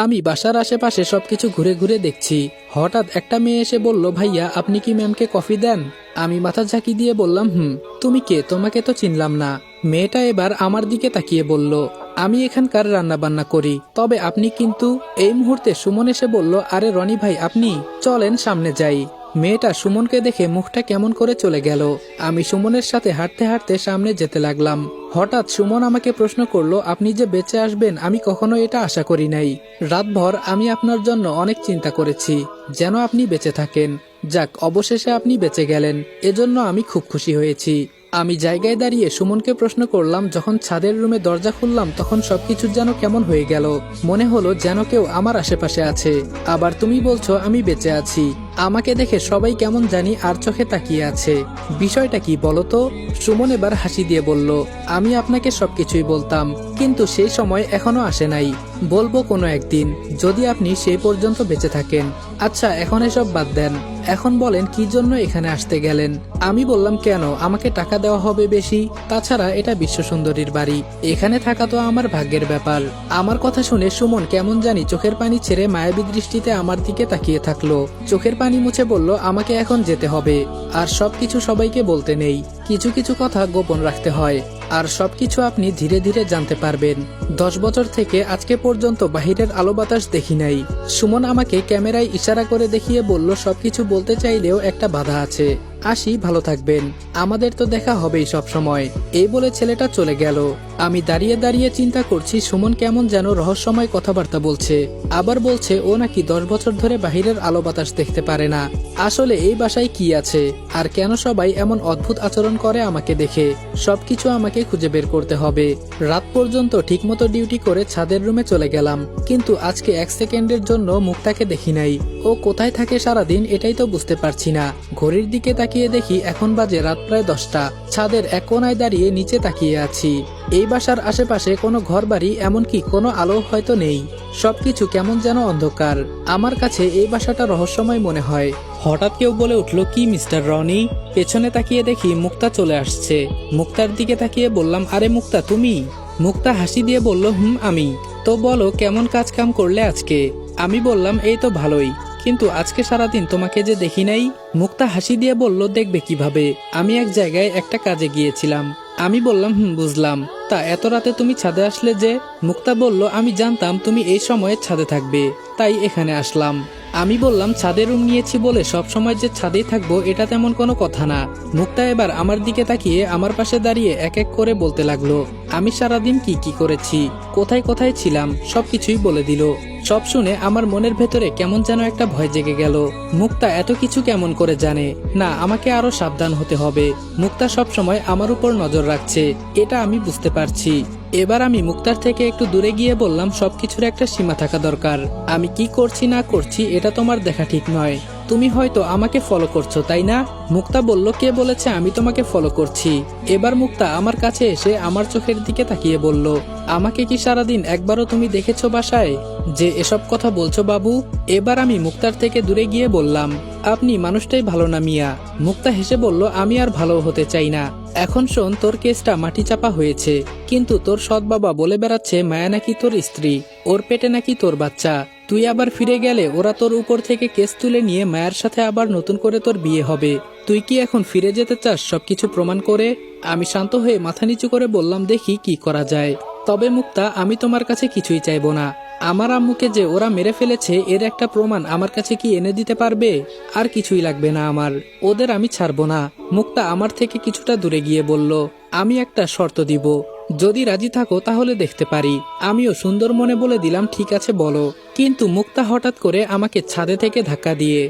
আমি বাসার আশেপাশে সবকিছু ঘুরে ঘুরে দেখছি। হঠাৎ একটা মেয়ে এসে বলল, ভাইয়া আপনি কি ম্যামকে কফি দেন? আমি মাথা ঝাঁকি দিয়ে বললাম, তুমি কে? তোমাকে তো চিনলাম না। মেয়েটা এবার আমার দিকে তাকিয়ে বলল, আমি এখানকার রান্না বান্না করি, তবে আপনি কিন্তু। এই মুহূর্তে সুমন এসে বলল, আরে রনি ভাই আপনি, চলেন সামনে যাই। মেয়েটা সুমনকে দেখে মুখটা কেমন করে চলে গেল। আমি সুমনের সাথে হাঁটতে হাঁটতে সামনে যেতে লাগলাম। হঠাৎ সুমন আমাকে প্রশ্ন করলো, আপনি যে বেঁচে আসবেন আমি কখনো এটা আশা করি নাই। রাতভর আমি আপনার জন্য অনেক চিন্তা করেছি, যেন আপনি বেঁচে থাকেন। যাক, অবশেষে আপনি বেঁচে গেলেন, এজন্য আমি খুব খুশি হয়েছি। আমি জায়গায় দাঁড়িয়ে সুমনকে প্রশ্ন করলাম, যখন ছাদের রুমে দরজা খুললাম তখন সবকিছু যেন কেমন হয়ে গেল। মনে হলো যেন কেউ আমার আশেপাশে আছে। আবার তুমি বলছো আমি বেঁচে আছি। আমাকে দেখে সবাই কেমন জানি আর চোখে তাকিয়ে আছে। বিষয়টা কি বলো তো? সুমন এবার হাসি দিয়ে বলল, আমি আপনাকে সবকিছুই বলতাম, কিন্তু সেই সময় এখনো আসে নাই। বলবো কোনো একদিন, যদি আপনি সেই পর্যন্ত বেঁচে থাকেন। আচ্ছা, এখন এসব বাদ দেন। এখন বলেন কি জন্য এখানে আসতে গেলেন? আমি বললাম, কেন, আমাকে টাকা দেওয়া হবে বেশি, তাছাড়া এটা বিশ্ব সুন্দরীর বাড়ি, এখানে থাকা তো আমার ভাগ্যের ব্যাপার। আমার কথা শুনে সুমন কেমন জানি চোখের পানি ছেড়ে মায়াবী দৃষ্টিতে আমার দিকে তাকিয়ে থাকলো। চোখের পানি মুছে বলল, আমাকে এখন যেতে হবে। আর সবকিছু সবাইকে বলতে নেই, কিছু কিছু কথা গোপন রাখতে হয়। আর সবকিছু আপনি ধীরে ধীরে জানতে পারবেন। 10 বছর থেকে আজকে পর্যন্ত বাহিরের আলো বাতাস দেখি নাই। সুমন আমাকে ক্যামেরায় ইশারা করে দেখিয়ে বলল, সবকিছু বলতে চাইলেও একটা বাধা আছে। আসি, ভালো থাকবেন, আমাদের তো দেখা হবেই সব সময়। এই বলে ছেলেটা চলে গেল। আমি দাঁড়িয়ে দাঁড়িয়ে চিন্তা করছি, সুমন কেমন যেন রহস্যময় কথাবার্তা বলছে। আবার বলছে ও নাকি 10 বছর ধরে বাহিরের আলো বাতাস দেখতে পারে না। আসলে এই বাসায় কি আছে, আর কেন সবাই এমন অদ্ভুত আচরণ করে আমাকে দেখে? সবকিছু আমাকে খুঁজে বের করতে হবে। রাত পর্যন্ত ঠিকমতো ডিউটি করে ছাদের রুমে চলে গেলাম, কিন্তু আজকে 1 সেকেন্ডের জন্য মুক্তাকে দেখি নাই। ও কোথায় থাকে সারাদিন এটাই তো বুঝতে পারছি না। ঘড়ির দিকে তাকিয়ে দেখি এখন বাজে রাত প্রায় 10টা। ছাদের এক কোনায় দাঁড়িয়ে নিচে তাকিয়ে আছি। এই বাসার আশেপাশে কোনো ঘরবাড়ি, এমনকি কোনো আলো হয়তো নেই। সবকিছু কেমন যেন অন্ধকার। আমার কাছে এই বাসাটা রহস্যময় মনে হয়। হঠাৎ কেউ বলে উঠল, কি মিস্টার রনি? পেছনে তাকিয়ে দেখি মুক্তা চলে আসছে। মুক্তার দিকে তাকিয়ে বললাম, আরে মুক্তা তুমি? মুক্তা হাসি দিয়ে বলল, আমি। তো বলো, কেমন কাজ কাম করলে আজকে? আমি বললাম, এই তো ভালোই, কিন্তু আজকে সারাদিন তোমাকে যে দেখি নাই। মুক্তা হাসি দিয়ে বলল, দেখবে কিভাবে, আমি এক জায়গায় একটা কাজে গিয়েছিলাম। আমি বললাম, বুঝলাম, তা এত রাতে তুমি ছাদে আসলে যে? মুক্তা বলল, আমি জানতাম তুমি এই সময়ে ছাদে থাকবে, তাই এখানে আসলাম। আমি বললাম, ছাদে রুম নিয়েছি বলে সব সময় যে ছাদেই থাকবো এটা তেমন কোনো কথা না। মুক্তা এবার আমার দিকে তাকিয়ে আমার পাশে দাঁড়িয়ে এক এক করে বলতে লাগলো, আমি সারাদিন কি কি করেছি, কোথায় কোথায় ছিলাম, সবকিছুই বলে দিল। সব শুনে আমার মনের ভেতরে কেমন যেন একটা ভয় জেগে গেল। মুক্তা এত কিছু কেমন করে জানে? না, আমাকে আরো সাবধান হতে হবে। মুক্তা সব সময় আমার উপর নজর রাখছে, এটা আমি বুঝতে পারছি। এবার আমি মুক্তার থেকে একটু দূরে গিয়ে বললাম, সবকিছুর একটা সীমা থাকা দরকার। আমি কি করছি না করছি এটা তোমার দেখা ঠিক নয়। তুমি হয়তো আমাকে ফলো করছো, তাই না? মুক্তা বলল, কে বলেছে আমি তোমাকে ফলো করছি? এবার মুক্তা আমার কাছে এসে আমার চোখের দিকে তাকিয়ে বলল, আমাকে কি সারাদিন একবারও তুমি দেখেছো বাসায় যে এসব কথা বলছো বাবু? এবার আমি মুক্তার থেকে দূরে গিয়ে বললাম, আপনি মানুষটাই ভালো না মিয়া। মুক্তা হেসে বলল, আমি আর ভালো হতে চাই না। এখন শোন, তোর কেসটা মাটি চাপা হয়েছে, কিন্তু তোর সৎ বাবা বলে বেড়াচ্ছে মায়া নাকি তোর স্ত্রী, ওর পেটে নাকি তোর বাচ্চা। তুই আবার ফিরে গেলে ওরা তোর উপর থেকে কেস তুলে নিয়ে মায়ের সাথে আবার নতুন করে তোর বিয়ে হবে। তুই কি এখন ফিরে যেতে চাস সবকিছু প্রমাণ করে? আমি শান্ত হয়ে মাথা নিচু করে বললাম, দেখি কি করা যায়। তবে মুক্তা, আমি তোমার কাছে কিছুই চাইবো না। আমার আম্মুকে যে ওরা মেরে ফেলেছে এর একটা প্রমাণ আমার কাছে কি এনে দিতে পারবে? আর কিছুই লাগবে না আমার, ওদের আমি ছাড়বো না। মুক্তা আমার থেকে কিছুটা দূরে গিয়ে বলল, আমি একটা শর্ত দিব, যদি রাজি থাকো তাহলে দেখতে পারি। আমিও সুন্দর মনে বলে দিলাম, ঠিক আছে বলো। কিন্তু মুক্তা হঠাৎ করে আমাকে ছাদে থেকে ধাক্কা দিয়ে